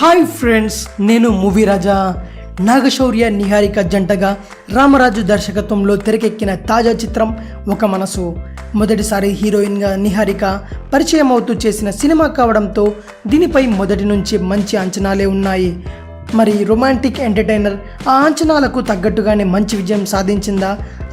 Hi friends, నేను movie రాజా. నాగశౌర్య నిహారిక జంటగా రామరాజు దర్శకత్వంలో తెరకెక్కిన తాజా చిత్రం ఒక మనసు. మొదటిసారి హీరోయిన్గా నిహారిక పరిచయం అవుతూ చేసిన సినిమా కావడంతో దీనిపై మొదటి నుంచి మంచి అంచనాలే ఉన్నాయి. మరి రొమాంటిక్ ఎంటర్టైనర్ ఆ అంచనాలకు తగ్గట్టుగానే మంచి విజయం సాధించిందా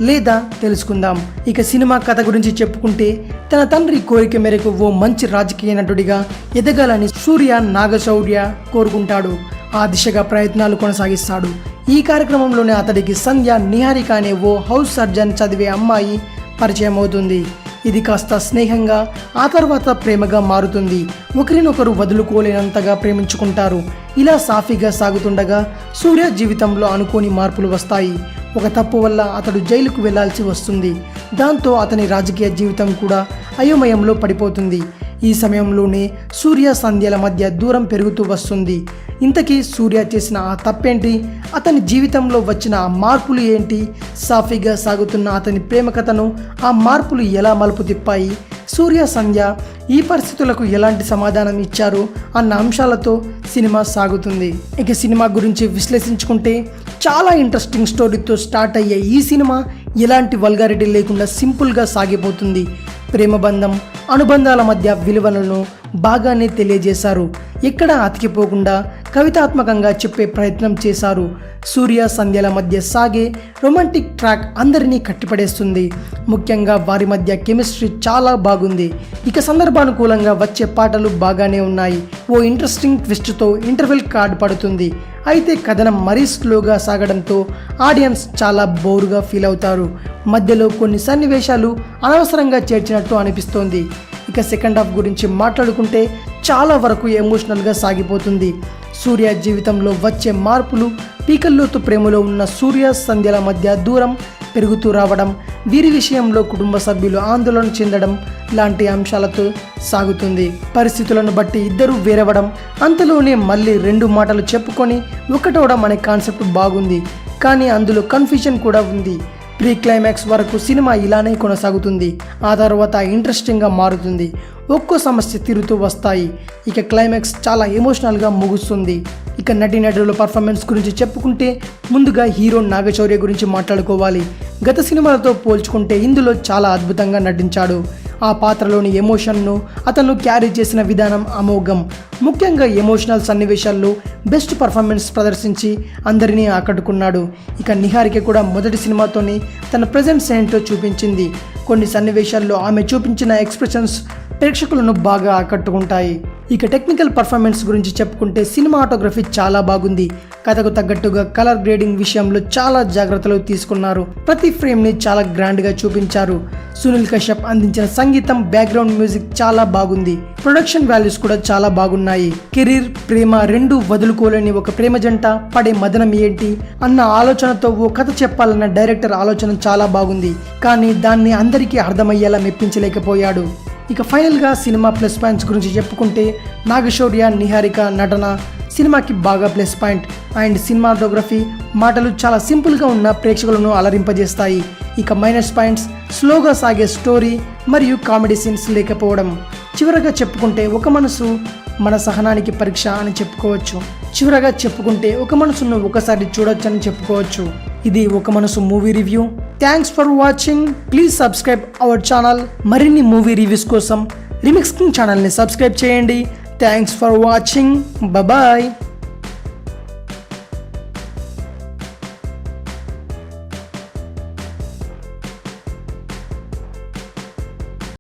లేదా తెలుసుకుందాం. ఇక సినిమా కథ గురించి చెప్పుకుంటే, తన తండ్రి కోరిక మేరకు ఓ మంచి రాజకీయ నటుడిగా ఎదగాలని సూర్య నాగశౌర్య కోరుకుంటాడు. ఆ దిశగా ప్రయత్నాలు కొనసాగిస్తాడు. ఈ కార్యక్రమంలోనే అతడికి సంధ్య నిహారిక అనే ఓ హౌస్ సర్జన్ చదివే అమ్మాయి పరిచయం అవుతుంది. ఇది కాస్త స్నేహంగా, ఆ తర్వాత ప్రేమగా మారుతుంది. ఒకరినొకరు వదులుకోలేనంతగా ప్రేమించుకుంటారు. ఇలా సాఫీగా సాగుతుండగా సూర్య జీవితంలో అనుకోని మార్పులు వస్తాయి. ఒక తప్పు వల్ల అతడు జైలుకు వెళ్లాల్సి వస్తుంది. దాంతో అతని రాజకీయ జీవితం కూడా అయోమయంలో పడిపోతుంది. ఈ సమయంలోనే సూర్య సంధ్యల మధ్య దూరం పెరుగుతూ వస్తుంది. ఇంతకీ సూర్య చేసిన ఆ తప్పేంటి? అతని జీవితంలో వచ్చిన ఆ మార్పులు ఏంటి? సాఫీగా సాగుతున్న అతని ప్రేమ కథను ఆ మార్పులు ఎలా మలుపు తిప్పాయి? సూర్య సంధ్య ఈ పరిస్థితులకు ఎలాంటి సమాధానం ఇచ్చారు అన్న అంశాలతో సినిమా సాగుతుంది. ఇక సినిమా గురించి విశ్లేషించుకుంటే, చాలా ఇంట్రెస్టింగ్ స్టోరీతో స్టార్ట్ అయ్యే ఈ సినిమా ఎలాంటి వల్గారిటీ లేకుండా సింపుల్గా సాగిపోతుంది. ప్రేమ బంధం, అనుబంధాల మధ్య విలువలను బాగానే తెలియజేశారు. ఎక్కడా అతికిపోకుండా కవితాత్మకంగా చెప్పే ప్రయత్నం చేశారు. సూర్య సంధ్యల మధ్య సాగే రొమాంటిక్ ట్రాక్ అందరినీ కట్టిపడేస్తుంది. ముఖ్యంగా వారి మధ్య కెమిస్ట్రీ చాలా బాగుంది. ఇక సందర్భానుకూలంగా వచ్చే పాటలు బాగానే ఉన్నాయి. ఓ ఇంట్రెస్టింగ్ ట్విస్ట్తో ఇంటర్వెల్ కార్డ్ పడుతుంది. అయితే కథనం మరీ స్లోగా సాగడంతో ఆడియన్స్ చాలా బోరుగా ఫీల్ అవుతారు. మధ్యలో కొన్ని సన్నివేశాలు అనవసరంగా చేర్చినట్టు అనిపిస్తోంది. ఇక సెకండ్ హాఫ్ గురించి మాట్లాడుకుంటే, చాలా వరకు ఎమోషనల్గా సాగిపోతుంది. సూర్య జీవితంలో వచ్చే మార్పులు, పీకల్లోతు ప్రేమలో ఉన్న సూర్య సంధ్యల మధ్య దూరం పెరుగుతూ రావడం, వీరి విషయంలో కుటుంబ సభ్యులు ఆందోళన చెందడం లాంటి అంశాలతో సాగుతుంది. పరిస్థితులను బట్టి ఇద్దరు వేరవడం, అంతలోనే మళ్ళీ రెండు మాటలు చెప్పుకొని ఒకటవడం అనే కాన్సెప్ట్ బాగుంది. కానీ అందులో కన్ఫ్యూజన్ కూడా ఉంది. ప్రీ క్లైమాక్స్ వరకు సినిమా ఇలానే కొనసాగుతుంది. ఆ తర్వాత ఇంట్రెస్టింగ్గా మారుతుంది. ఒక్కో సమస్య తీరుతూ వస్తాయి. ఇక క్లైమాక్స్ చాలా ఎమోషనల్గా ముగుస్తుంది. ఇక నటీనటుల పర్ఫార్మెన్స్ గురించి చెప్పుకుంటే, ముందుగా హీరో నాగశౌర్య గురించి మాట్లాడుకోవాలి. గత సినిమాలతో పోల్చుకుంటే ఇందులో చాలా అద్భుతంగా నటించాడు. ఆ పాత్రలోని ఎమోషన్ను అతను క్యారీ చేసిన విధానం అమోఘం. ముఖ్యంగా ఎమోషనల్ సన్నివేశాల్లో బెస్ట్ పర్ఫార్మెన్స్ ప్రదర్శించి అందరినీ ఆకట్టుకున్నాడు. ఇక నిహారిక కూడా మొదటి సినిమాతోనే తన ప్రెజెన్స్ ఏంటో చూపించింది. కొన్ని సన్నివేశాల్లో ఆమె చూపించిన ఎక్స్ప్రెషన్స్ ప్రేక్షకులను బాగా ఆకట్టుకుంటాయి. ఇక టెక్నికల్ పర్ఫార్మెన్స్ గురించి చెప్పుకుంటే, సినిమాటోగ్రఫీ చాలా బాగుంది. కథకు తగ్గట్టుగా కలర్ గ్రేడింగ్ విషయంలో చాలా జాగ్రత్తలు తీసుకున్నారు. ప్రతి ఫ్రేమ్ని చాలా గ్రాండ్గా చూపించారు. సునీల్ కశ్యప్ అందించిన సంగీతం, బ్యాక్గ్రౌండ్ మ్యూజిక్ చాలా బాగుంది. ప్రొడక్షన్ వాల్యూస్ కూడా చాలా బాగున్నాయి. కెరీర్, ప్రేమ రెండూ వదులుకోలేని ఒక ప్రేమ జంట పడే మదనం ఏంటి అన్న ఆలోచనతో ఓ కథ చెప్పాలన్న డైరెక్టర్ ఆలోచన చాలా బాగుంది. కానీ దాన్ని అందరికీ అర్థమయ్యేలా మెప్పించలేకపోయాడు. ఇక ఫైనల్గా సినిమా ప్లస్ పాయింట్స్ గురించి చెప్పుకుంటే, నాగశౌర్య నిహారిక నటన సినిమాకి బాగా ప్లస్ పాయింట్. అండ్ సినిమాటోగ్రఫీ, మాటలు చాలా సింపుల్గా ఉన్న ప్రేక్షకులను అలరింపజేస్తాయి. ఇక మైనస్ పాయింట్స్, స్లోగా సాగే స్టోరీ మరియు కామెడీ సీన్స్ లేకపోవడం. చివరగా చెప్పుకుంటే, ఒక మనసు మన సహనానికి పరీక్ష అని చెప్పుకోవచ్చు. చివరగా చెప్పుకుంటే, ఒక మనసును ఒకసారి చూడొచ్చని చెప్పుకోవచ్చు. ఇది ఒక మనసు movie review. Thanks for watching. Please subscribe our channel. మరిన్ని మూవీ రివ్యూస్ కోసం రీమిక్స్ కింగ్ ఛానల్ని సబ్స్క్రైబ్ చేయండి. Thanks for watching. బాయ్.